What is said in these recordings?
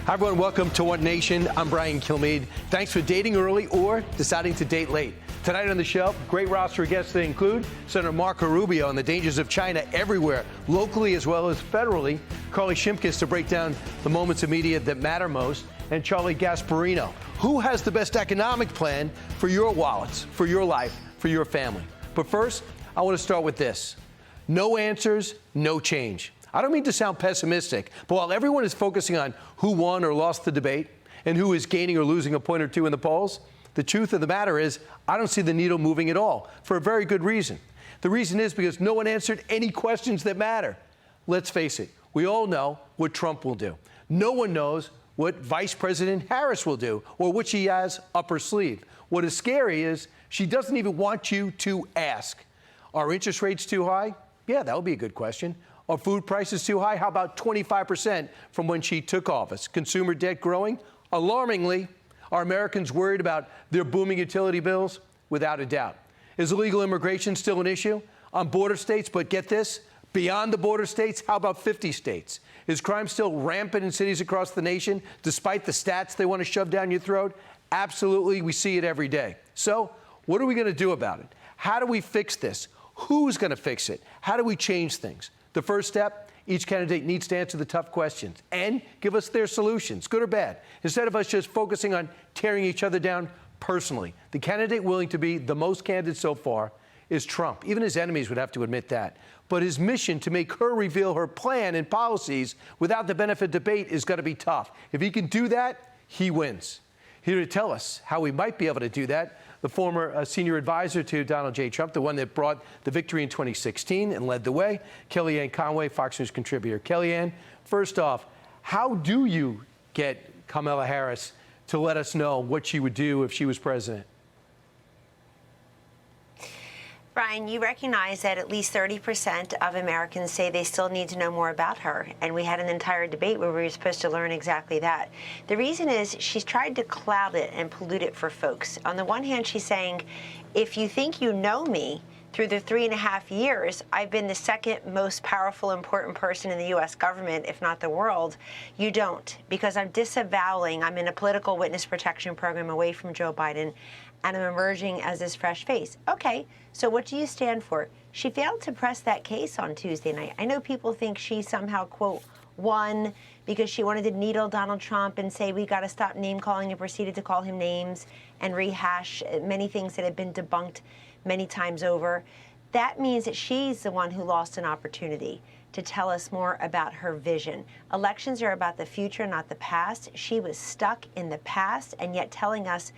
Hi, everyone. Welcome to One Nation. I'm Brian Kilmeade. Thanks for dating early or deciding to date late. Tonight on the show, great roster of guests that include Senator Marco Rubio on the dangers of China everywhere, locally as well as federally, Carly Shimkus to break down the moments of media that matter most, and Charlie Gasparino. Who has the best economic plan for your wallets, for your life, for your family? But first, I want to start with this. No answers, no change. I don't mean to sound pessimistic, but while everyone is focusing on who won or lost the debate and who is gaining or losing a point or two in the polls, the truth of the matter is I don't see the needle moving at all for a very good reason. The reason is because no one answered any questions that matter. Let's face it, we all know what Trump will do. No one knows what Vice President Harris will do or what she has up her sleeve. What is scary is she doesn't even want you to ask. Are interest rates too high? Yeah, that would be a good question. Are food prices too high? How about 25% from when she took office? Consumer debt growing? Alarmingly, are Americans worried about their booming utility bills? Without a doubt. Is illegal immigration still an issue? On border states, but get this, beyond the border states, how about 50 states? Is crime still rampant in cities across the nation, despite the stats they want to shove down your throat? Absolutely, we see it every day. So, what are we going to do about it? How do we fix this? Who's going to fix it? How do we change things? The first step, each candidate needs to answer the tough questions and give us their solutions, good or bad, instead of us just focusing on tearing each other down personally. The candidate willing to be the most candid so far is Trump. Even his enemies would have to admit that. But his mission to make her reveal her plan and policies without the benefit of debate is going to be tough. If he can do that, he wins. Here to tell us how we might be able to do that, the former senior advisor to Donald J. Trump, the one that brought the victory in 2016 and led the way, Kellyanne Conway, Fox News contributor. Kellyanne, first off, how do you get Kamala Harris to let us know what she would do if she was president? Brian, you recognize that at least 30% of Americans say they still need to know more about her. And we had an entire debate where we were supposed to learn exactly that. The reason is she's tried to cloud it and pollute it for folks. On the one hand, she's saying, if you think you know me, through the 3.5 years, I've been the second most powerful, important person in the U.S. government, if not the world. You don't, because I'm disavowing, I'm in a political witness protection program away from Joe Biden, and I'm emerging as this fresh face. Okay, so what do you stand for? She failed to press that case on Tuesday night. I know people think she somehow, quote, won because she wanted to needle Donald Trump and say we got to stop name calling, and proceeded to call him names and rehash many things that have been debunked many times over. That means that she's the one who lost an opportunity to tell us more about her vision. Elections are about the future, not the past. She was stuck in the past and yet telling us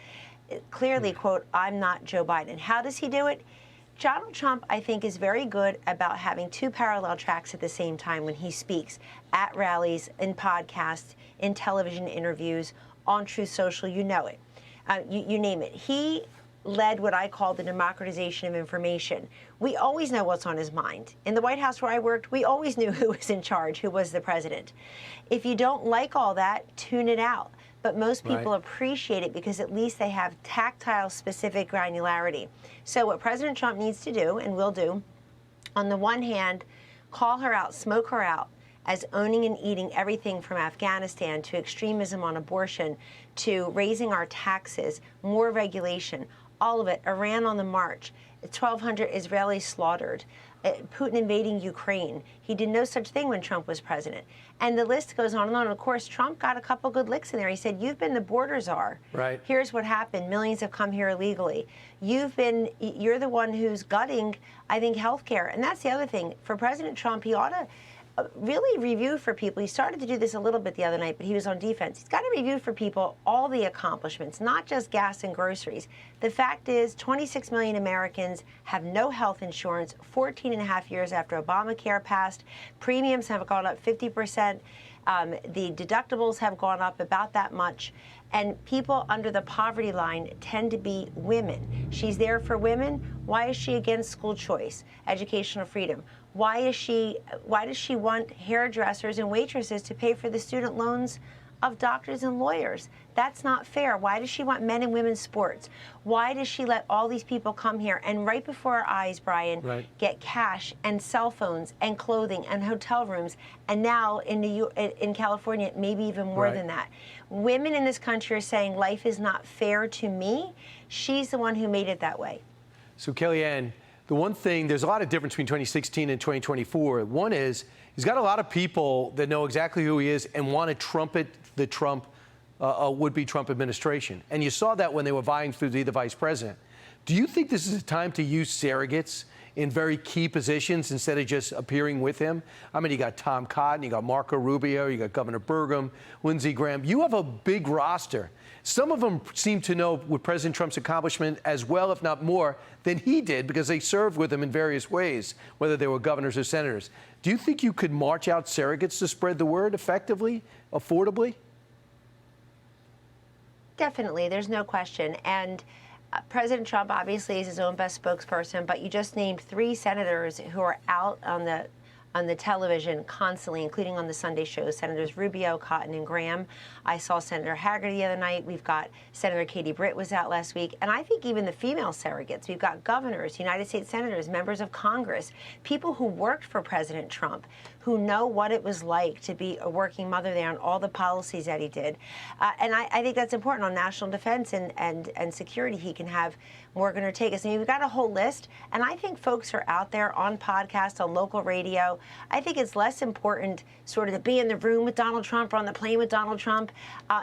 clearly, quote, I'm not Joe Biden. How does he do it? Donald Trump, I think, is very good about having two parallel tracks at the same time when he speaks at rallies, in podcasts, in television interviews, on Truth Social, you know it. You name it. He led what I call the democratization of information. We always know what's on his mind. In the White House where I worked, we always knew who was in charge, who was the president. If you don't like all that, tune it out. But most people appreciate it because at least they have tactile, specific granularity. So what President Trump needs to do, and will do, on the one hand, call her out, smoke her out, as owning and eating everything from Afghanistan to extremism on abortion to raising our taxes, more regulation, all of it, Iran on the march, 1,200 Israelis slaughtered, Putin invading Ukraine. He did no such thing when Trump was president. And the list goes on and on. Of course, Trump got a couple good licks in there. He said, you've been the border czar. Right. Here's what happened. Millions have come here illegally. You're the one who's gutting, I think, healthcare. And that's the other thing. For President Trump, he ought to really review for people. He started to do this a little bit the other night, but he was on defense. He's got to review for people all the accomplishments, not just gas and groceries. The fact is 26 million Americans have no health insurance 14.5 years after Obamacare passed. Premiums have gone up 50%. The deductibles have gone up about that much. And people under the poverty line tend to be women. She's there for women. Why is she against school choice, educational freedom? Why does she want hairdressers and waitresses to pay for the student loans of doctors and lawyers? That's not fair. Why does she want men and women's sports? Why does she let all these people come here and right before our eyes, Brian, get cash and cell phones and clothing and hotel rooms, and now in California, maybe even more than that? Women in this country are saying life is not fair to me. She's the one who made it that way. So, Kellyanne, the one thing, there's a lot of difference between 2016 and 2024. One is he's got a lot of people that know exactly who he is and want to trumpet the would-be Trump administration. And you saw that when they were vying to be the vice president. Do you think this is a time to use surrogates in very key positions instead of just appearing with him? I mean, you got Tom Cotton, you got Marco Rubio, you got Governor Burgum, Lindsey Graham. You have a big roster. Some of them seem to know with President Trump's accomplishment as well, if not more, than he did because they served with him in various ways, whether they were governors or senators. Do you think you could march out surrogates to spread the word effectively, affordably? Definitely. There's no question. And President Trump obviously is his own best spokesperson, but you just named 3 senators who are out on the television constantly, including on the Sunday shows, Senators Rubio, Cotton, and Graham. I saw Senator Hagerty the other night. We've got Senator Katie Britt was out last week. And I think even the female surrogates, we've got governors, United States senators, members of Congress, people who worked for President Trump, who know what it was like to be a working mother there and all the policies that he did. And I think that's important on national defense and security. He can have Morgan Ortagus. And we've got a whole list. And I think folks are out there on podcasts, on local radio. I think it's less important sort of to be in the room with Donald Trump or on the plane with Donald Trump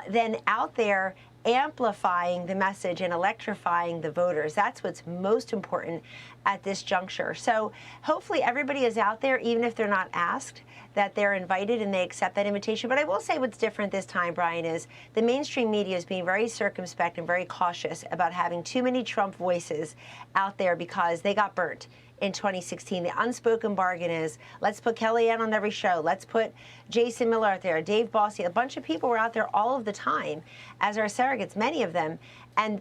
than out there amplifying the message and electrifying the voters. That's what's most important at this juncture. So hopefully everybody is out there, even if they're not asked, that they're invited and they accept that invitation. But I will say what's different this time, Brian, is the mainstream media is being very circumspect and very cautious about having too many Trump voices out there because they got burnt in 2016. The unspoken bargain is, let's put Kellyanne on every show. Let's put Jason Miller out there, Dave Bossie. A bunch of people were out there all of the time as our surrogates, many of them.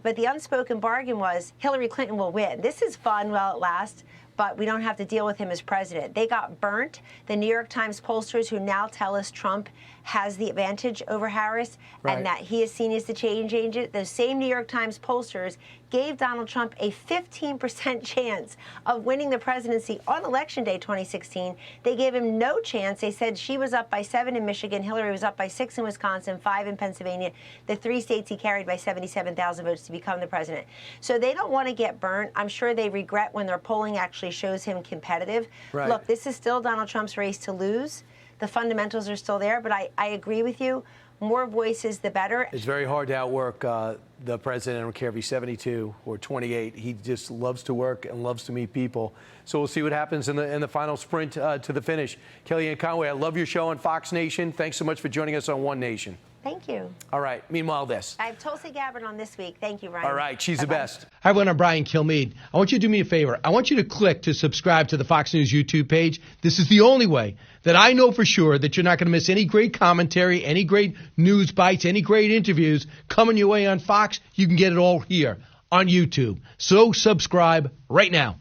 But the unspoken bargain was Hillary Clinton will win. This is fun while it lasts, but we don't have to deal with him as president. They got burnt. The New York Times pollsters who now tell us Trump has the advantage over Harris and that he is seen as the change agent. Those same New York Times pollsters gave Donald Trump a 15% chance of winning the presidency on Election Day 2016. They gave him no chance. They said she was up by 7 in Michigan, Hillary was up by 6 in Wisconsin, 5 in Pennsylvania, the 3 states he carried by 77,000 votes to become the president. So they don't want to get burnt. I'm sure they regret when their polling actually shows him competitive. Look, this is still Donald Trump's race to lose. The fundamentals are still there, but I agree with you. More voices, the better. It's very hard to outwork the president. I don't care if he's 72 or 28. He just loves to work and loves to meet people. So we'll see what happens in the final sprint to the finish. Kellyanne Conway, I love your show on Fox Nation. Thanks so much for joining us on One Nation. Thank you. All right. Meanwhile, this. I have Tulsi Gabbard on this week. Thank you, Ryan. All right. She's the best. Hi, everyone. I'm Brian Kilmeade. I want you to do me a favor. I want you to click to subscribe to the Fox News YouTube page. This is the only way that I know for sure that you're not going to miss any great commentary, any great news bites, any great interviews coming your way on Fox. You can get it all here on YouTube. So subscribe right now.